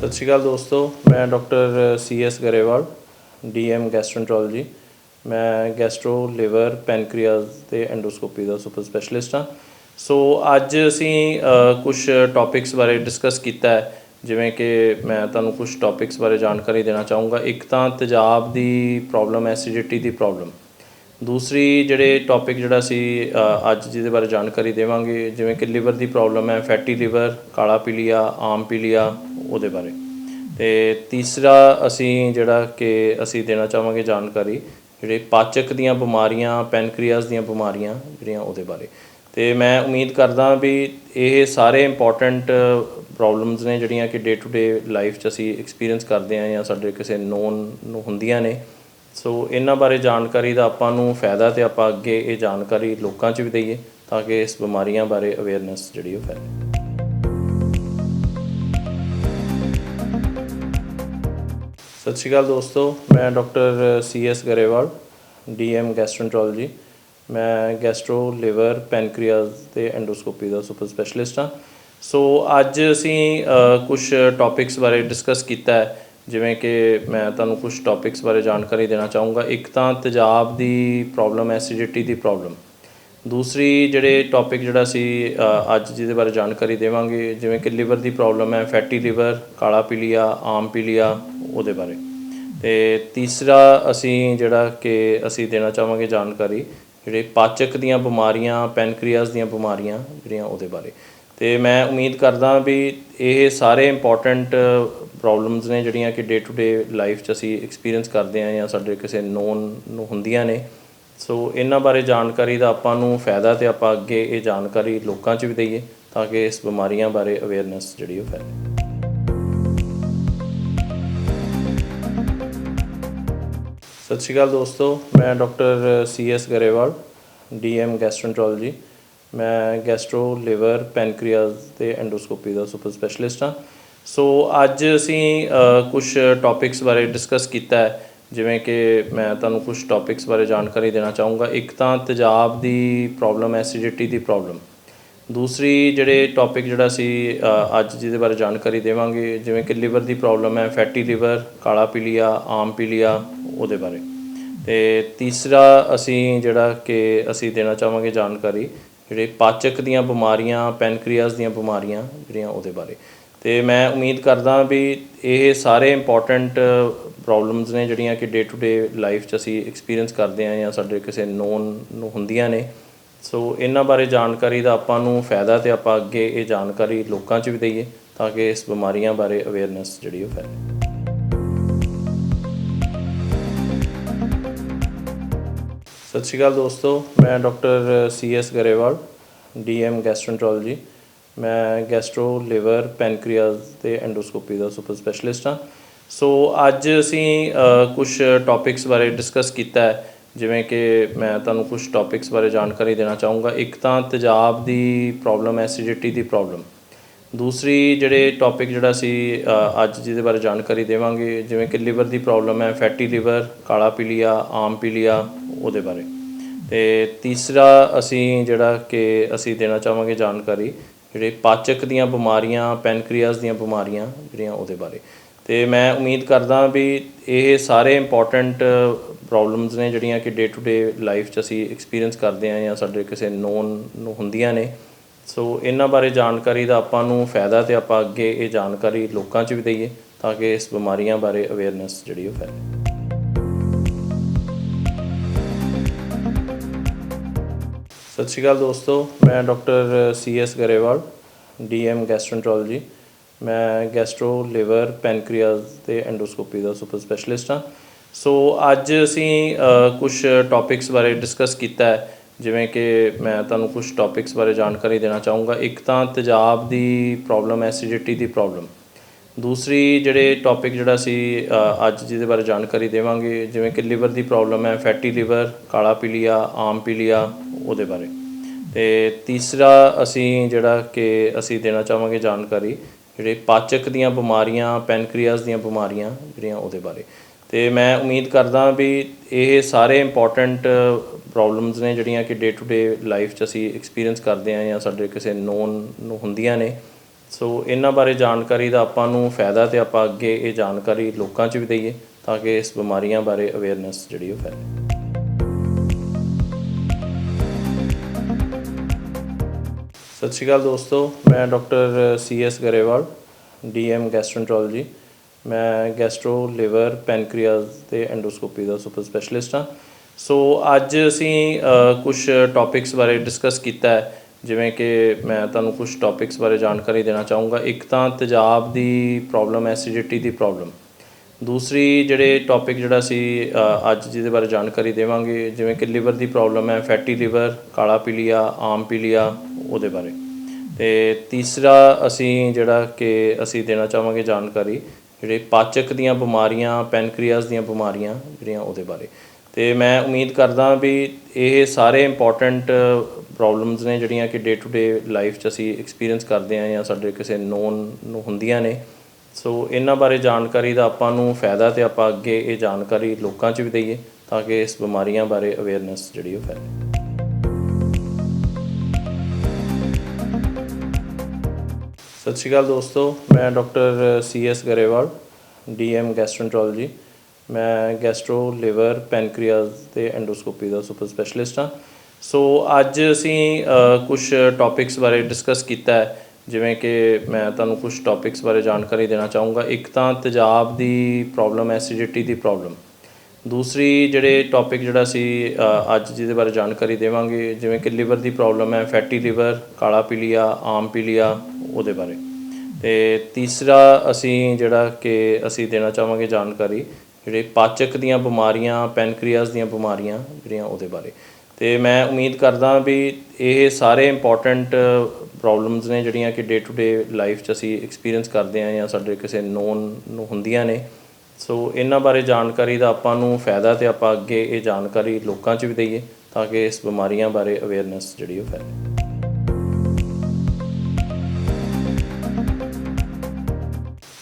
सत श्री अकाल दोस्तों, मैं doctor CS Grewal DM gastroenterology. मैं गैस्ट्रो लिवर पैनक्रीਆਜ਼ ਤੇ ਐਂਡੋਸਕੋਪੀ ਦਾ ਸੁਪਰ ਸਪੈਸ਼ਲਿਸਟ ਹਾਂ। ਸੋ ਅੱਜ ਅਸੀਂ ਕੁਝ ਟੌਪਿਕਸ ਬਾਰੇ ਡਿਸਕਸ ਕੀਤਾ ਹੈ, ਜਿਵੇਂ ਕਿ ਮੈਂ ਤੁਹਾਨੂੰ ਕੁਝ ਟੌਪਿਕਸ ਬਾਰੇ ਜਾਣਕਾਰੀ ਦੇਣਾ ਚਾਹੂँਗਾ। ਇੱਕ ਤਾਂ ਤੇਜ਼ਾਬ ਦੀ ਪ੍ਰੋਬਲਮ, ਐਸੀਡਿਟੀ ਦੀ ਪ੍ਰੋਬਲਮ। ਦੂਸਰੀ ਜਿਹੜੇ ਟੌਪਿਕ ਜਿਹੜਾ ਅਸੀਂ ਅੱਜ ਜਿਹਦੇ ਬਾਰੇ ਜਾਣਕਾਰੀ ਦੇਵਾਂਗੇ, ਜਿਵੇਂ ਕਿ ਲਿਵਰ ਦੀ ਪ੍ਰੋਬਲਮ ਹੈ, ਫੈਟੀ ਲਿਵਰ, ਕਾਲਾ ਪੀਲੀਆ, ਆਮ ਪੀਲੀਆ, ਉਹਦੇ ਬਾਰੇ। ਅਤੇ ਤੀਸਰਾ ਅਸੀਂ ਜਿਹੜਾ ਕਿ ਅਸੀਂ ਦੇਣਾ ਚਾਹਾਂਗੇ ਜਾਣਕਾਰੀ ਜਿਹੜੇ ਪਾਚਕ ਦੀਆਂ ਬਿਮਾਰੀਆਂ, ਪੈਨਕ੍ਰੀਆਜ਼ ਦੀਆਂ ਬਿਮਾਰੀਆਂ ਜਿਹੜੀਆਂ ਉਹਦੇ ਬਾਰੇ। ਅਤੇ ਮੈਂ ਉਮੀਦ ਕਰਦਾ ਵੀ ਇਹ ਸਾਰੇ ਇੰਪੋਰਟੈਂਟ ਪ੍ਰੋਬਲਮਸ ਨੇ ਜਿਹੜੀਆਂ ਕਿ ਡੇ ਟੂ ਡੇ ਲਾਈਫ 'ਚ ਅਸੀਂ ਐਕਸਪੀਰੀਅੰਸ ਕਰਦੇ ਹਾਂ ਜਾਂ ਸਾਡੇ ਕਿਸੇ ਨੋਨ ਨੂੰ ਹੁੰਦੀਆਂ ਨੇ। ਸੋ ਇਹਨਾਂ ਬਾਰੇ ਜਾਣਕਾਰੀ ਦਾ ਆਪਾਂ ਨੂੰ ਫਾਇਦਾ ਅਤੇ ਆਪਾਂ ਅੱਗੇ ਇਹ ਜਾਣਕਾਰੀ ਲੋਕਾਂ 'ਚ ਵੀ ਦਈਏ ਤਾਂ ਕਿ ਇਸ ਬਿਮਾਰੀਆਂ ਬਾਰੇ ਅਵੇਅਰਨੈਸ ਜਿਹੜੀ ਉਹ ਫੈਲੇ। ਸਤਿ ਸ਼੍ਰੀ ਅਕਾਲ ਦੋਸਤੋ, ਮੈਂ ਡਾਕਟਰ CS गरेवाल DM ਗੈਸਟ੍ਰੋਐਂਟਰੋਲॉजी। ਮੈਂ ਗੈਸਟਰੋ ਲਿਵਰ ਪੈਨਕ੍ਰੀਆਜ਼ ਅਤੇ ਐਂਡੋਸਕੋਪੀ ਦਾ ਸੁਪਰ ਸਪੈਸ਼ਲਿਸਟ ਹਾਂ। ਸੋ ਅੱਜ ਅਸੀਂ ਕੁਝ ਟੌਪਿਕਸ ਬਾਰੇ ਡਿਸਕਸ ਕੀਤਾ ਹੈ, ਜਿਵੇਂ ਕਿ ਮੈਂ ਤੁਹਾਨੂੰ ਕੁਝ ਟੌਪਿਕਸ ਬਾਰੇ ਜਾਣਕਾਰੀ ਦੇਣਾ ਚਾਹੂँਗਾ। ਇੱਕ ਤਾਂ ਤੇਜ਼ਾਬ ਦੀ ਪ੍ਰੋਬਲਮ, ਐਸੀਡਿਟੀ ਦੀ ਪ੍ਰੋਬਲਮ। ਦੂਸਰੀ ਜਿਹੜੇ ਟੌਪਿਕ ਜਿਹੜਾ ਅਸੀਂ ਅੱਜ ਜਿਹਦੇ ਬਾਰੇ ਜਾਣਕਾਰੀ ਦੇਵਾਂਗੇ, ਜਿਵੇਂ ਕਿ ਲਿਵਰ ਦੀ ਪ੍ਰੋਬਲਮ ਹੈ, ਫੈਟੀ ਲਿਵਰ, ਕਾਲਾ ਪੀਲੀਆ, ਆਮ ਪੀਲੀਆ, ਉਹਦੇ ਬਾਰੇ। ਅਤੇ ਤੀਸਰਾ ਅਸੀਂ ਜਿਹੜਾ ਕਿ ਅਸੀਂ ਦੇਣਾ ਚਾਹਾਂਗੇ ਜਾਣਕਾਰੀ ਜਿਹੜੇ ਪਾਚਕ ਦੀਆਂ ਬਿਮਾਰੀਆਂ, ਪੈਨਕ੍ਰੀਆਜ਼ ਦੀਆਂ ਬਿਮਾਰੀਆਂ ਜਿਹੜੀਆਂ ਉਹਦੇ ਬਾਰੇ। ਅਤੇ ਮੈਂ ਉਮੀਦ ਕਰਦਾ ਵੀ ਇਹ ਸਾਰੇ ਇੰਪੋਰਟੈਂਟ ਪ੍ਰੋਬਲਮਸ ਨੇ ਜਿਹੜੀਆਂ ਕਿ ਡੇ ਟੂ ਡੇ ਲਾਈਫ 'ਚ ਅਸੀਂ ਐਕਸਪੀਰੀਅੰਸ ਕਰਦੇ ਹਾਂ ਜਾਂ ਸਾਡੇ ਕਿਸੇ ਨੋਨ ਨੂੰ ਹੁੰਦੀਆਂ ਨੇ। ਸੋ ਇਹਨਾਂ ਬਾਰੇ ਜਾਣਕਾਰੀ ਦਾ ਆਪਾਂ ਨੂੰ ਫਾਇਦਾ ਅਤੇ ਆਪਾਂ ਅੱਗੇ ਇਹ ਜਾਣਕਾਰੀ ਲੋਕਾਂ 'ਚ ਵੀ ਦਈਏ ਤਾਂ ਕਿ ਇਸ ਬਿਮਾਰੀਆਂ ਬਾਰੇ ਅਵੇਅਰਨੈਸ ਜਿਹੜੀ ਉਹ ਫੈਲੇ। ਸਤਿ ਸ਼੍ਰੀ ਅਕਾਲ ਦੋਸਤੋ, ਮੈਂ ਡਾਕਟਰ CS गरेवाल DM ਗੈਸਟ੍ਰੋਐਂਟਰੋਲॉजी। ਮੈਂ ਗੈਸਟਰੋ ਲਿਵਰ ਪੈਨਕ੍ਰੀਆਜ਼ ਅਤੇ ਐਂਡੋਸਕੋਪੀ ਦਾ ਸੁਪਰ ਸਪੈਸ਼ਲਿਸਟ ਹਾਂ। ਸੋ ਅੱਜ ਅਸੀਂ ਕੁਝ ਟੌਪਿਕਸ ਬਾਰੇ ਡਿਸਕਸ ਕੀਤਾ ਹੈ, ਜਿਵੇਂ ਕਿ ਮੈਂ ਤੁਹਾਨੂੰ ਕੁਝ ਟੌਪਿਕਸ ਬਾਰੇ ਜਾਣਕਾਰੀ ਦੇਣਾ ਚਾਹੂँਗਾ। ਇੱਕ ਤਾਂ ਤੇਜ਼ਾਬ ਦੀ ਪ੍ਰੋਬਲਮ, ਐਸੀਡਿਟੀ ਦੀ ਪ੍ਰੋਬਲਮ। ਦੂਸਰੀ ਜਿਹੜੇ ਟੌਪਿਕ ਜਿਹੜਾ ਅਸੀਂ ਅੱਜ ਜਿਹਦੇ ਬਾਰੇ ਜਾਣਕਾਰੀ ਦੇਵਾਂਗੇ, ਜਿਵੇਂ ਕਿ ਲਿਵਰ ਦੀ ਪ੍ਰੋਬਲਮ ਹੈ, ਫੈਟੀ ਲਿਵਰ, ਕਾਲਾ ਪੀਲੀਆ, ਆਮ ਪੀਲੀਆ, ਉਹਦੇ ਬਾਰੇ। ਅਤੇ ਤੀਸਰਾ ਅਸੀਂ ਜਿਹੜਾ ਕਿ ਅਸੀਂ ਦੇਣਾ ਚਾਹਾਂਗੇ ਜਾਣਕਾਰੀ ਜਿਹੜੇ ਪਾਚਕ ਦੀਆਂ ਬਿਮਾਰੀਆਂ, ਪੈਨਕ੍ਰੀਆਜ਼ ਦੀਆਂ ਬਿਮਾਰੀਆਂ ਜਿਹੜੀਆਂ ਉਹਦੇ ਬਾਰੇ। ਅਤੇ ਮੈਂ ਉਮੀਦ ਕਰਦਾ ਵੀ ਇਹ ਸਾਰੇ ਇੰਪੋਰਟੈਂਟ ਪ੍ਰੋਬਲਮਸ ਨੇ ਜਿਹੜੀਆਂ ਕਿ ਡੇ ਟੂ ਡੇ ਲਾਈਫ 'ਚ ਅਸੀਂ ਐਕਸਪੀਰੀਅੰਸ ਕਰਦੇ ਹਾਂ ਜਾਂ ਸਾਡੇ ਕਿਸੇ ਨੋਨ ਨੂੰ ਹੁੰਦੀਆਂ ਨੇ। ਸੋ ਇਹਨਾਂ ਬਾਰੇ ਜਾਣਕਾਰੀ ਦਾ ਆਪਾਂ ਨੂੰ ਫਾਇਦਾ ਅਤੇ ਆਪਾਂ ਅੱਗੇ ਇਹ ਜਾਣਕਾਰੀ ਲੋਕਾਂ 'ਚ ਵੀ ਦਈਏ ਤਾਂ ਕਿ ਇਸ ਬਿਮਾਰੀਆਂ ਬਾਰੇ ਅਵੇਅਰਨੈਸ ਜਿਹੜੀ ਉਹ ਫੈਲੇ। ਸਤਿ ਸ਼੍ਰੀ ਅਕਾਲ ਦੋਸਤੋ, ਮੈਂ ਡਾਕਟਰ CS गरेवाल DM ਗੈਸਟ੍ਰੋਐਂਟਰੋਲॉजी। ਮੈਂ ਗੈਸਟਰੋ ਲਿਵਰ ਪੈਨਕ੍ਰੀਆਜ਼ ਅਤੇ ਐਂਡੋਸਕੋਪੀ ਦਾ ਸੁਪਰ ਸਪੈਸ਼ਲਿਸਟ ਹਾਂ। ਸੋ ਅੱਜ ਅਸੀਂ ਕੁਝ ਟੌਪਿਕਸ ਬਾਰੇ ਡਿਸਕਸ ਕੀਤਾ ਹੈ, ਜਿਵੇਂ ਕਿ ਮੈਂ ਤੁਹਾਨੂੰ ਕੁਝ ਟੌਪਿਕਸ ਬਾਰੇ ਜਾਣਕਾਰੀ ਦੇਣਾ ਚਾਹੂँਗਾ। ਇੱਕ ਤਾਂ ਤੇਜ਼ਾਬ ਦੀ ਪ੍ਰੋਬਲਮ, ਐਸੀਡਿਟੀ ਦੀ ਪ੍ਰੋਬਲਮ। ਦੂਸਰੀ ਜਿਹੜੇ ਟੌਪਿਕ ਜਿਹੜਾ ਅਸੀਂ ਅੱਜ ਜਿਹਦੇ ਬਾਰੇ ਜਾਣਕਾਰੀ ਦੇਵਾਂਗੇ, ਜਿਵੇਂ ਕਿ ਲਿਵਰ ਦੀ ਪ੍ਰੋਬਲਮ ਹੈ, ਫੈਟੀ ਲਿਵਰ, ਕਾਲਾ ਪੀਲੀਆ, ਆਮ ਪੀਲੀਆ, ਉਹਦੇ ਬਾਰੇ। ਅਤੇ ਤੀਸਰਾ ਅਸੀਂ ਜਿਹੜਾ ਕਿ ਅਸੀਂ ਦੇਣਾ ਚਾਹਾਂਗੇ ਜਾਣਕਾਰੀ ਜਿਹੜੇ ਪਾਚਕ ਦੀਆਂ ਬਿਮਾਰੀਆਂ, ਪੈਨਕ੍ਰੀਆਜ਼ ਦੀਆਂ ਬਿਮਾਰੀਆਂ ਜਿਹੜੀਆਂ ਉਹਦੇ ਬਾਰੇ। ਅਤੇ ਮੈਂ ਉਮੀਦ ਕਰਦਾ ਵੀ ਇਹ ਸਾਰੇ ਇੰਪੋਰਟੈਂਟ ਪ੍ਰੋਬਲਮਸ ਨੇ ਜਿਹੜੀਆਂ ਕਿ ਡੇ ਟੂ ਡੇ ਲਾਈਫ 'ਚ ਅਸੀਂ ਐਕਸਪੀਰੀਅੰਸ ਕਰਦੇ ਹਾਂ ਜਾਂ ਸਾਡੇ ਕਿਸੇ ਨੋਨ ਨੂੰ ਹੁੰਦੀਆਂ ਨੇ। ਸੋ ਇਹਨਾਂ ਬਾਰੇ ਜਾਣਕਾਰੀ ਦਾ ਆਪਾਂ ਨੂੰ ਫਾਇਦਾ ਅਤੇ ਆਪਾਂ ਅੱਗੇ ਇਹ ਜਾਣਕਾਰੀ ਲੋਕਾਂ 'ਚ ਵੀ ਦਈਏ ਤਾਂ ਕਿ ਇਸ ਬਿਮਾਰੀਆਂ ਬਾਰੇ ਅਵੇਅਰਨੈਸ ਜਿਹੜੀ ਉਹ ਫੈਲੇ। ਸਤਿ ਸ਼੍ਰੀ ਅਕਾਲ ਦੋਸਤੋ, ਮੈਂ ਡਾਕਟਰ CS गरेवाल DM ਗੈਸਟ੍ਰੋਐਂਟਰੋਲॉजी। ਮੈਂ ਗੈਸਟਰੋ ਲਿਵਰ ਪੈਨਕ੍ਰੀਆਜ਼ ਅਤੇ ਐਂਡੋਸਕੋਪੀ ਦਾ ਸੁਪਰ ਸਪੈਸ਼ਲਿਸਟ ਹਾਂ। ਸੋ ਅੱਜ ਅਸੀਂ ਕੁਝ ਟੌਪਿਕਸ ਬਾਰੇ ਡਿਸਕਸ ਕੀਤਾ ਹੈ, ਜਿਵੇਂ ਕਿ ਮੈਂ ਤੁਹਾਨੂੰ ਕੁਝ ਟੌਪਿਕਸ ਬਾਰੇ ਜਾਣਕਾਰੀ ਦੇਣਾ ਚਾਹੂँਗਾ। ਇੱਕ ਤਾਂ ਤੇਜ਼ਾਬ ਦੀ ਪ੍ਰੋਬਲਮ, ਐਸੀਡਿਟੀ ਦੀ ਪ੍ਰੋਬਲਮ। ਦੂਸਰੀ ਜਿਹੜੇ ਟੌਪਿਕ ਜਿਹੜਾ ਅਸੀਂ ਅੱਜ ਜਿਹਦੇ ਬਾਰੇ ਜਾਣਕਾਰੀ ਦੇਵਾਂਗੇ, ਜਿਵੇਂ ਕਿ ਲਿਵਰ ਦੀ ਪ੍ਰੋਬਲਮ ਹੈ, ਫੈਟੀ ਲਿਵਰ, ਕਾਲਾ ਪੀਲੀਆ, ਆਮ ਪੀਲੀਆ, ਉਹਦੇ ਬਾਰੇ। ਅਤੇ ਤੀਸਰਾ ਅਸੀਂ ਜਿਹੜਾ ਕਿ ਅਸੀਂ ਦੇਣਾ ਚਾਹਾਂਗੇ ਜਾਣਕਾਰੀ ਜਿਹੜੇ ਪਾਚਕ ਦੀਆਂ ਬਿਮਾਰੀਆਂ, ਪੈਨਕ੍ਰੀਆਜ਼ ਦੀਆਂ ਬਿਮਾਰੀਆਂ ਜਿਹੜੀਆਂ ਉਹਦੇ ਬਾਰੇ। ਅਤੇ ਮੈਂ ਉਮੀਦ ਕਰਦਾ ਵੀ ਇਹ ਸਾਰੇ ਇੰਪੋਰਟੈਂਟ ਪ੍ਰੋਬਲਮਸ ਨੇ ਜਿਹੜੀਆਂ ਕਿ ਡੇ ਟੂ ਡੇ ਲਾਈਫ 'ਚ ਅਸੀਂ ਐਕਸਪੀਰੀਅੰਸ ਕਰਦੇ ਹਾਂ ਜਾਂ ਸਾਡੇ ਕਿਸੇ ਨੋਨ ਨੂੰ ਹੁੰਦੀਆਂ ਨੇ। ਸੋ ਇਹਨਾਂ ਬਾਰੇ ਜਾਣਕਾਰੀ ਦਾ ਆਪਾਂ ਨੂੰ ਫਾਇਦਾ ਤੇ ਆਪਾਂ ਅੱਗੇ ਇਹ ਜਾਣਕਾਰੀ ਲੋਕਾਂ 'ਚ ਵੀ ਦਈਏ ਤਾਂ ਕਿ ਇਸ ਬਿਮਾਰੀਆਂ ਬਾਰੇ ਅਵੇਅਰਨੈਸ ਜਿਹੜੀ ਉਹ ਫੈਲੇ। ਸਤਿ ਸ਼੍ਰੀ ਅਕਾਲ ਦੋਸਤੋ, ਮੈਂ ਡਾਕਟਰ CS ਗਰੇਵਾਲ, DM ਗੈਸਟ੍ਰੋਐਂਟਰੋਲੋਜੀ। ਮੈਂ ਗੈਸਟਰੋ ਲਿਵਰ ਪੈਨਕ੍ਰੀਆਸ ਤੇ ਐਂਡੋਸਕੋਪੀ ਦਾ ਸੁਪਰ ਸਪੈਸ਼ਲਿਸਟ ਹਾਂ। ਸੋ ਅੱਜ ਅਸੀਂ ਕੁਝ ਟੌਪਿਕਸ ਬਾਰੇ ਡਿਸਕਸ ਕੀਤਾ ਹੈ, ਜਿਵੇਂ ਕਿ ਮੈਂ ਤੁਹਾਨੂੰ ਕੁਝ ਟੌਪਿਕਸ ਬਾਰੇ ਜਾਣਕਾਰੀ ਦੇਣਾ ਚਾਹੂँਗਾ। ਇੱਕ ਤਾਂ ਤੇਜ਼ਾਬ ਦੀ ਪ੍ਰੋਬਲਮ, ਐਸੀਡਿਟੀ ਦੀ ਪ੍ਰੋਬਲਮ। ਦੂਸਰੀ ਜਿਹੜੇ ਟੌਪਿਕ ਜਿਹੜਾ ਅਸੀਂ ਅੱਜ ਜਿਹਦੇ ਬਾਰੇ ਜਾਣਕਾਰੀ ਦੇਵਾਂਗੇ, ਜਿਵੇਂ ਕਿ ਲਿਵਰ ਦੀ ਪ੍ਰੋਬਲਮ ਹੈ, ਫੈਟੀ ਲਿਵਰ, ਕਾਲਾ ਪੀਲੀਆ, ਆਮ ਪੀਲੀਆ, ਉਹਦੇ ਬਾਰੇ। ਅਤੇ ਤੀਸਰਾ ਅਸੀਂ ਜਿਹੜਾ ਕਿ ਅਸੀਂ ਦੇਣਾ ਚਾਹਾਂਗੇ ਜਾਣਕਾਰੀ ਜਿਹੜੇ ਪਾਚਕ ਦੀਆਂ ਬਿਮਾਰੀਆਂ, ਪੈਨਕ੍ਰੀਆਸ ਦੀਆਂ ਬਿਮਾਰੀਆਂ ਜਿਹੜੀਆਂ ਉਹਦੇ ਬਾਰੇ। ਅਤੇ ਮੈਂ ਉਮੀਦ ਕਰਦਾ ਵੀ ਇਹ ਸਾਰੇ ਇੰਪੋਰਟੈਂਟ ਪ੍ਰੋਬਲਮਸ ਨੇ ਜਿਹੜੀਆਂ ਕਿ ਡੇ ਟੂ ਡੇ ਲਾਈਫ 'ਚ ਅਸੀਂ ਐਕਸਪੀਰੀਅੰਸ ਕਰਦੇ ਹਾਂ ਜਾਂ ਸਾਡੇ ਕਿਸੇ ਨੋਨ ਨੂੰ ਹੁੰਦੀਆਂ ਨੇ। ਸੋ ਇਹਨਾਂ ਬਾਰੇ ਜਾਣਕਾਰੀ ਦਾ ਆਪਾਂ ਨੂੰ ਫਾਇਦਾ ਤੇ ਆਪਾਂ ਅੱਗੇ ਇਹ ਜਾਣਕਾਰੀ ਲੋਕਾਂ 'ਚ ਵੀ ਦਈਏ ਤਾਂ ਕਿ ਇਸ ਬਿਮਾਰੀਆਂ ਬਾਰੇ ਅਵੇਅਰਨੈਸ ਜਿਹੜੀ ਉਹ ਫੈਲੇ। ਸਤਿ ਸ਼੍ਰੀ ਅਕਾਲ ਦੋਸਤੋ, ਮੈਂ ਡਾਕਟਰ CS ਗਰੇਵਾਲ, DM ਗੈਸਟ੍ਰੋਐਂਟਰੋਲੋਜੀ। ਮੈਂ ਗੈਸਟਰੋ ਲਿਵਰ ਪੈਨਕ੍ਰੀਆਸ ਤੇ ਐਂਡੋਸਕੋਪੀ ਦਾ ਸੁਪਰ ਸਪੈਸ਼ਲਿਸਟ ਹਾਂ। ਸੋ ਅੱਜ ਅਸੀਂ ਕੁਝ ਟੌਪਿਕਸ ਬਾਰੇ ਡਿਸਕਸ ਕੀਤਾ ਹੈ, ਜਿਵੇਂ ਕਿ ਮੈਂ ਤੁਹਾਨੂੰ ਕੁਝ ਟੌਪਿਕਸ ਬਾਰੇ ਜਾਣਕਾਰੀ ਦੇਣਾ ਚਾਹੂँਗਾ। ਇੱਕ ਤਾਂ ਤੇਜ਼ਾਬ ਦੀ ਪ੍ਰੋਬਲਮ, ਐਸੀਡਿਟੀ ਦੀ ਪ੍ਰੋਬਲਮ। ਦੂਸਰੀ ਜਿਹੜੇ ਟੌਪਿਕ ਜਿਹੜਾ ਅਸੀਂ ਅੱਜ ਜਿਹਦੇ ਬਾਰੇ ਜਾਣਕਾਰੀ ਦੇਵਾਂਗੇ, ਜਿਵੇਂ ਕਿ ਲਿਵਰ ਦੀ ਪ੍ਰੋਬਲਮ ਹੈ, ਫੈਟੀ ਲਿਵਰ, ਕਾਲਾ ਪੀਲੀਆ, ਆਮ ਪੀਲੀਆ, ਉਹਦੇ ਬਾਰੇ। ਅਤੇ ਤੀਸਰਾ ਅਸੀਂ ਜਿਹੜਾ ਕਿ ਅਸੀਂ ਦੇਣਾ ਚਾਹਾਂਗੇ ਜਾਣਕਾਰੀ ਜਿਹੜੇ ਪਾਚਕ ਦੀਆਂ ਬਿਮਾਰੀਆਂ, ਪੈਨਕ੍ਰੀਆਸ ਦੀਆਂ ਬਿਮਾਰੀਆਂ ਜਿਹੜੀਆਂ ਉਹਦੇ ਬਾਰੇ। ਅਤੇ ਮੈਂ ਉਮੀਦ ਕਰਦਾ ਵੀ ਇਹ ਸਾਰੇ ਇੰਪੋਰਟੈਂਟ ਪ੍ਰੋਬਲਮਸ ਨੇ ਜਿਹੜੀਆਂ ਕਿ ਡੇ ਟੂ ਡੇ ਲਾਈਫ 'ਚ ਅਸੀਂ ਐਕਸਪੀਰੀਅੰਸ ਕਰਦੇ ਹਾਂ ਜਾਂ ਸਾਡੇ ਕਿਸੇ ਨੋਨ ਨੂੰ ਹੁੰਦੀਆਂ ਨੇ। ਸੋ ਇਹਨਾਂ ਬਾਰੇ ਜਾਣਕਾਰੀ ਦਾ ਆਪਾਂ ਨੂੰ ਫਾਇਦਾ ਤੇ ਆਪਾਂ ਅੱਗੇ ਇਹ ਜਾਣਕਾਰੀ ਲੋਕਾਂ 'ਚ ਵੀ ਦਈਏ ਤਾਂ ਕਿ ਇਸ ਬਿਮਾਰੀਆਂ ਬਾਰੇ ਅਵੇਅਰਨੈਸ ਜਿਹੜੀ ਉਹ ਫੈਲੇ।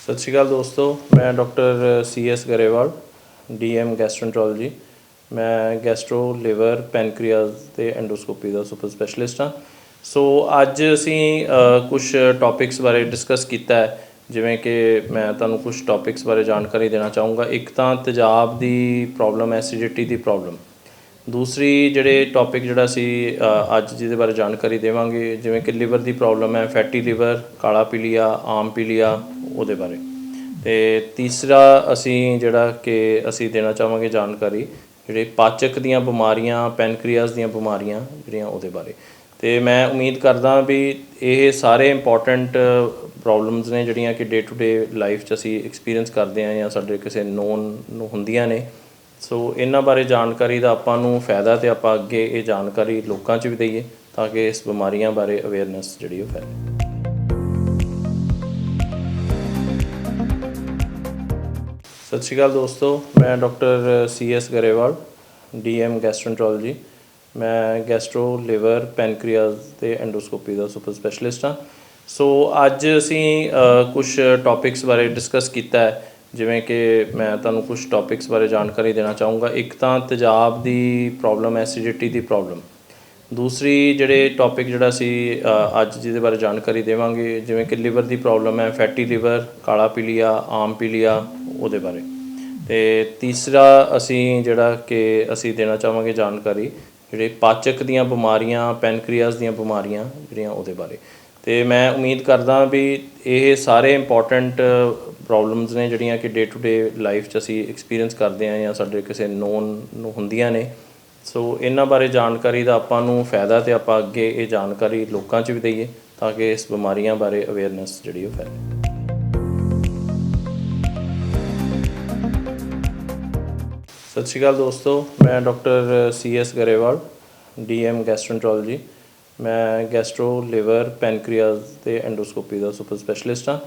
ਸਤਿ ਸ਼੍ਰੀ ਅਕਾਲ ਦੋਸਤੋ, ਮੈਂ ਡਾਕਟਰ CS ਗਰੇਵਾਲ, DM ਗੈਸਟ੍ਰੋਐਂਟਰੋਲੋਜੀ। ਮੈਂ ਗੈਸਟਰੋ ਲਿਵਰ ਪੈਨਕ੍ਰੀਆਸ ਤੇ ਐਂਡੋਸਕੋਪੀ ਦਾ ਸੁਪਰ ਸਪੈਸ਼ਲਿਸਟ ਹਾਂ। ਸੋ ਅੱਜ ਅਸੀਂ ਕੁਝ ਟੌਪਿਕਸ ਬਾਰੇ ਡਿਸਕਸ ਕੀਤਾ ਹੈ, ਜਿਵੇਂ ਕਿ ਮੈਂ ਤੁਹਾਨੂੰ ਕੁਝ ਟੌਪਿਕਸ ਬਾਰੇ ਜਾਣਕਾਰੀ ਦੇਣਾ ਚਾਹੂँਗਾ। ਇੱਕ ਤਾਂ ਤੇਜ਼ਾਬ ਦੀ ਪ੍ਰੋਬਲਮ, ਐਸੀਡਿਟੀ ਦੀ ਪ੍ਰੋਬਲਮ। ਦੂਸਰੀ ਜਿਹੜੇ ਟੌਪਿਕ ਜਿਹੜਾ ਅਸੀਂ ਅੱਜ ਜਿਹਦੇ ਬਾਰੇ ਜਾਣਕਾਰੀ ਦੇਵਾਂਗੇ, ਜਿਵੇਂ ਕਿ ਲਿਵਰ ਦੀ ਪ੍ਰੋਬਲਮ ਹੈ, ਫੈਟੀ ਲਿਵਰ, ਕਾਲਾ ਪੀਲੀਆ, ਆਮ ਪੀਲੀਆ, ਉਹਦੇ ਬਾਰੇ। ਅਤੇ ਤੀਸਰਾ ਅਸੀਂ ਜਿਹੜਾ ਕਿ ਅਸੀਂ ਦੇਣਾ ਚਾਹਾਂਗੇ ਜਾਣਕਾਰੀ ਜਿਹੜੇ ਪਾਚਕ ਦੀਆਂ ਬਿਮਾਰੀਆਂ, ਪੈਨਕ੍ਰੀਆਸ ਦੀਆਂ ਬਿਮਾਰੀਆਂ ਜਿਹੜੀਆਂ ਉਹਦੇ ਬਾਰੇ। ਅਤੇ ਮੈਂ ਉਮੀਦ ਕਰਦਾ ਵੀ ਇਹ ਸਾਰੇ ਇੰਪੋਰਟੈਂਟ ਪ੍ਰੋਬਲਮਸ ਨੇ ਜਿਹੜੀਆਂ ਕਿ ਡੇ ਟੂ ਡੇ ਲਾਈਫ 'ਚ ਅਸੀਂ ਐਕਸਪੀਰੀਅੰਸ ਕਰਦੇ ਹਾਂ ਜਾਂ ਸਾਡੇ ਕਿਸੇ ਨੋਨ ਨੂੰ ਹੁੰਦੀਆਂ ਨੇ। ਸੋ ਇਹਨਾਂ ਬਾਰੇ ਜਾਣਕਾਰੀ ਦਾ ਆਪਾਂ ਨੂੰ ਫਾਇਦਾ ਤੇ ਆਪਾਂ ਅੱਗੇ ਇਹ ਜਾਣਕਾਰੀ ਲੋਕਾਂ 'ਚ ਵੀ ਦਈਏ ਤਾਂ ਕਿ ਇਸ ਬਿਮਾਰੀਆਂ ਬਾਰੇ ਅਵੇਅਰਨੈਸ ਜਿਹੜੀ ਉਹ ਫੈਲੇ। ਸਤਿ ਸ਼੍ਰੀ ਅਕਾਲ ਦੋਸਤੋ, ਮੈਂ ਡਾਕਟਰ CS ਗਰੇਵਾਲ, DM ਗੈਸਟ੍ਰੋਐਂਟਰੋਲੋਜੀ। ਮੈਂ ਗੈਸਟਰੋ ਲਿਵਰ ਪੈਨਕ੍ਰੀਆਸ ਤੇ ਐਂਡੋਸਕੋਪੀ ਦਾ ਸੁਪਰ ਸਪੈਸ਼ਲਿਸਟ ਹਾਂ। ਸੋ ਅੱਜ ਅਸੀਂ ਕੁਝ ਟੌਪਿਕਸ ਬਾਰੇ ਡਿਸਕਸ ਕੀਤਾ ਹੈ, ਜਿਵੇਂ ਕਿ ਮੈਂ ਤੁਹਾਨੂੰ ਕੁਝ ਟੌਪਿਕਸ ਬਾਰੇ ਜਾਣਕਾਰੀ ਦੇਣਾ ਚਾਹੂँਗਾ। ਇੱਕ ਤਾਂ ਤੇਜ਼ਾਬ ਦੀ ਪ੍ਰੋਬਲਮ, ਐਸੀਡਿਟੀ ਦੀ ਪ੍ਰੋਬਲਮ। ਦੂਸਰੀ ਜਿਹੜੇ ਟੌਪਿਕ ਜਿਹੜਾ ਅਸੀਂ ਅੱਜ ਜਿਹਦੇ ਬਾਰੇ ਜਾਣਕਾਰੀ ਦੇਵਾਂਗੇ, ਜਿਵੇਂ ਕਿ ਲਿਵਰ ਦੀ ਪ੍ਰੋਬਲਮ ਹੈ, ਫੈਟੀ ਲਿਵਰ, ਕਾਲਾ ਪੀਲੀਆ, ਆਮ ਪੀਲੀਆ, ਉਹਦੇ ਬਾਰੇ। ਅਤੇ ਤੀਸਰਾ ਅਸੀਂ ਜਿਹੜਾ ਕਿ ਅਸੀਂ ਦੇਣਾ ਚਾਹਾਂਗੇ ਜਾਣਕਾਰੀ ਜਿਹੜੇ ਪਾਚਕ ਦੀਆਂ ਬਿਮਾਰੀਆਂ, ਪੈਨਕ੍ਰੀਆਸ ਦੀਆਂ ਬਿਮਾਰੀਆਂ ਜਿਹੜੀਆਂ ਉਹਦੇ ਬਾਰੇ। ਅਤੇ ਮੈਂ ਉਮੀਦ ਕਰਦਾ ਵੀ ਇਹ ਸਾਰੇ ਇੰਪੋਰਟੈਂਟ ਪ੍ਰੋਬਲਮਸ ਨੇ ਜਿਹੜੀਆਂ ਕਿ ਡੇ ਟੂ ਡੇ ਲਾਈਫ 'ਚ ਅਸੀਂ ਐਕਸਪੀਰੀਅੰਸ ਕਰਦੇ ਹਾਂ ਜਾਂ ਸਾਡੇ ਕਿਸੇ ਨੋਨ ਨੂੰ ਹੁੰਦੀਆਂ ਨੇ। ਸੋ ਇਹਨਾਂ ਬਾਰੇ ਜਾਣਕਾਰੀ ਦਾ ਆਪਾਂ ਨੂੰ ਫਾਇਦਾ ਤੇ ਆਪਾਂ ਅੱਗੇ ਇਹ ਜਾਣਕਾਰੀ ਲੋਕਾਂ 'ਚ ਵੀ ਦਈਏ ਤਾਂ ਕਿ ਇਸ ਬਿਮਾਰੀਆਂ ਬਾਰੇ ਅਵੇਅਰਨੈਸ ਜਿਹੜੀ ਉਹ ਫੈਲੇ। ਸਤਿ ਸ਼੍ਰੀ ਅਕਾਲ ਦੋਸਤੋ, ਮੈਂ ਡਾਕਟਰ CS ਗਰੇਵਾਲ, DM ਗੈਸਟ੍ਰੋਐਂਟਰੋਲੋਜੀ। ਮੈਂ ਗੈਸਟਰੋ ਲਿਵਰ ਪੈਨਕ੍ਰੀਆਸ ਤੇ ਐਂਡੋਸਕੋਪੀ ਦਾ ਸੁਪਰ ਸਪੈਸ਼ਲਿਸਟ ਹਾਂ।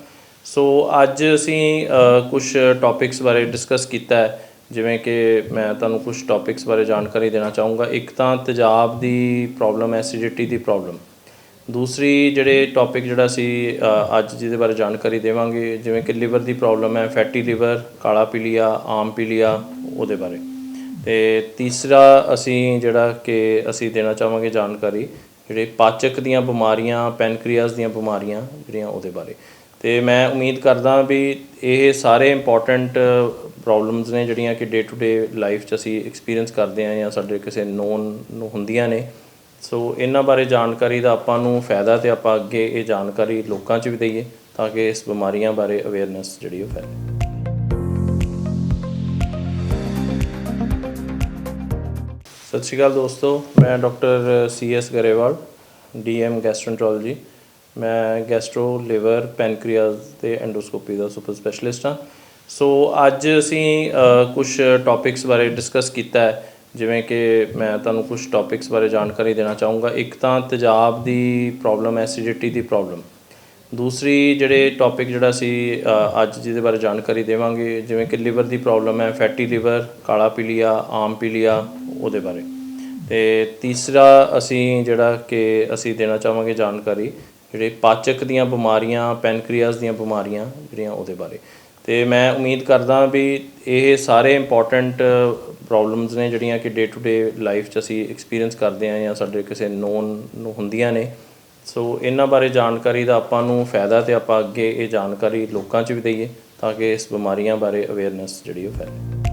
ਸੋ ਅੱਜ ਅਸੀਂ ਕੁਝ ਟੌਪਿਕਸ ਬਾਰੇ ਡਿਸਕਸ ਕੀਤਾ ਹੈ, ਜਿਵੇਂ ਕਿ ਮੈਂ ਤੁਹਾਨੂੰ ਕੁਝ ਟੌਪਿਕਸ ਬਾਰੇ ਜਾਣਕਾਰੀ ਦੇਣਾ ਚਾਹੂँਗਾ। ਇੱਕ ਤਾਂ ਤੇਜ਼ਾਬ ਦੀ ਪ੍ਰੋਬਲਮ, ਐਸੀਡਿਟੀ ਦੀ ਪ੍ਰੋਬਲਮ। ਦੂਸਰੀ ਜਿਹੜੇ ਟੌਪਿਕ ਜਿਹੜਾ ਅਸੀਂ ਅੱਜ ਜਿਹਦੇ ਬਾਰੇ ਜਾਣਕਾਰੀ ਦੇਵਾਂਗੇ, ਜਿਵੇਂ ਕਿ ਲਿਵਰ ਦੀ ਪ੍ਰੋਬਲਮ ਹੈ, ਫੈਟੀ ਲਿਵਰ, ਕਾਲਾ ਪੀਲੀਆ, ਆਮ ਪੀਲੀਆ, ਉਹਦੇ ਬਾਰੇ। ਅਤੇ ਤੀਸਰਾ ਅਸੀਂ ਜਿਹੜਾ ਕਿ ਅਸੀਂ ਦੇਣਾ ਚਾਹਾਂਗੇ ਜਾਣਕਾਰੀ ਜਿਹੜੇ ਪਾਚਕ ਦੀਆਂ ਬਿਮਾਰੀਆਂ, ਪੈਨਕ੍ਰੀਆਸ ਦੀਆਂ ਬਿਮਾਰੀਆਂ ਜਿਹੜੀਆਂ ਉਹਦੇ ਬਾਰੇ। ਅਤੇ ਮੈਂ ਉਮੀਦ ਕਰਦਾ ਵੀ ਇਹ ਸਾਰੇ ਇੰਪੋਰਟੈਂਟ ਪ੍ਰੋਬਲਮਸ ਨੇ ਜਿਹੜੀਆਂ ਕਿ ਡੇ ਟੂ ਡੇ ਲਾਈਫ 'ਚ ਅਸੀਂ ਐਕਸਪੀਰੀਅੰਸ ਕਰਦੇ ਹਾਂ ਜਾਂ ਸਾਡੇ ਕਿਸੇ ਨੋਨ ਨੂੰ ਹੁੰਦੀਆਂ ਨੇ। ਸੋ ਇਹਨਾਂ ਬਾਰੇ ਜਾਣਕਾਰੀ ਦਾ ਆਪਾਂ ਨੂੰ ਫਾਇਦਾ ਅਤੇ ਆਪਾਂ ਅੱਗੇ ਇਹ ਜਾਣਕਾਰੀ ਲੋਕਾਂ 'ਚ ਵੀ ਦਈਏ ਤਾਂ ਕਿ ਇਸ ਬਿਮਾਰੀਆਂ ਬਾਰੇ ਅਵੇਅਰਨੈਸ ਜਿਹੜੀ ਉਹ ਫੈਲੇ। ਸਤਿ ਸ਼੍ਰੀ ਅਕਾਲ ਦੋਸਤੋ, ਮੈਂ ਡਾਕਟਰ CS ਗਰੇਵਾਲ, DM ਗੈਸਟ੍ਰੋਐਂਟਰੋਲੋਜੀ। ਮੈਂ ਗੈਸਟਰੋ, ਲਿਵਰ, ਪੈਨਕ੍ਰੀਆਸ ਅਤੇ ਐਂਡੋਸਕੋਪੀ ਦਾ ਸੁਪਰ ਸਪੈਸ਼ਲਿਸਟ ਹਾਂ। ਸੋ ਅੱਜ ਅਸੀਂ ਕੁਛ ਟੌਪਿਕਸ ਬਾਰੇ ਡਿਸਕਸ ਕੀਤਾ ਹੈ, ਜਿਵੇਂ ਕਿ ਮੈਂ ਤੁਹਾਨੂੰ ਕੁਛ ਟੌਪਿਕਸ ਬਾਰੇ ਜਾਣਕਾਰੀ ਦੇਣਾ ਚਾਹੂੰਗਾ। ਇੱਕ ਤਾਂ ਤੇਜ਼ਾਬ ਦੀ ਪ੍ਰੋਬਲਮ, ਐਸੀਡਿਟੀ ਦੀ ਪ੍ਰੋਬਲਮ। ਦੂਸਰੀ ਜਿਹੜੇ ਟੌਪਿਕ ਜਿਹੜਾ ਅਸੀਂ ਅੱਜ ਜਿਹਦੇ ਬਾਰੇ ਜਾਣਕਾਰੀ ਦੇਵਾਂਗੇ, ਜਿਵੇਂ ਕਿ ਲਿਵਰ ਦੀ ਪ੍ਰੋਬਲਮ ਹੈ, ਫੈਟੀ ਲਿਵਰ, ਕਾਲਾ ਪੀਲੀਆ, ਆਮ ਪੀਲੀਆ, ਉਹਦੇ ਬਾਰੇ। ਅਤੇ ਤੀਸਰਾ ਅਸੀਂ ਜਿਹੜਾ ਕਿ ਅਸੀਂ ਦੇਣਾ ਚਾਹਾਂਗੇ ਜਾਣਕਾਰੀ ਜਿਹੜੇ ਪਾਚਕ ਦੀਆਂ ਬਿਮਾਰੀਆਂ, ਪੈਨਕ੍ਰੀਆਸ ਦੀਆਂ ਬਿਮਾਰੀਆਂ ਜਿਹੜੀਆਂ ਉਹਦੇ ਬਾਰੇ। ਅਤੇ ਮੈਂ ਉਮੀਦ ਕਰਦਾ ਵੀ ਇਹ ਸਾਰੇ ਇੰਪੋਰਟੈਂਟ ਪ੍ਰੋਬਲਮਸ ਨੇ ਜਿਹੜੀਆਂ ਕਿ ਡੇ ਟੂ ਡੇ ਲਾਈਫ 'ਚ ਅਸੀਂ ਐਕਸਪੀਰੀਅੰਸ ਕਰਦੇ ਹਾਂ ਜਾਂ ਸਾਡੇ ਕਿਸੇ ਨੋਨ ਨੂੰ ਹੁੰਦੀਆਂ ਨੇ। ਸੋ ਇਹਨਾਂ ਬਾਰੇ ਜਾਣਕਾਰੀ ਦਾ ਆਪਾਂ ਨੂੰ ਫਾਇਦਾ ਅਤੇ ਆਪਾਂ ਅੱਗੇ ਇਹ ਜਾਣਕਾਰੀ ਲੋਕਾਂ 'ਚ ਵੀ ਦਈਏ ਤਾਂ ਕਿ ਇਸ ਬਿਮਾਰੀਆਂ ਬਾਰੇ ਅਵੇਅਰਨੈਸ ਜਿਹੜੀ ਉਹ ਫੈਲੇ।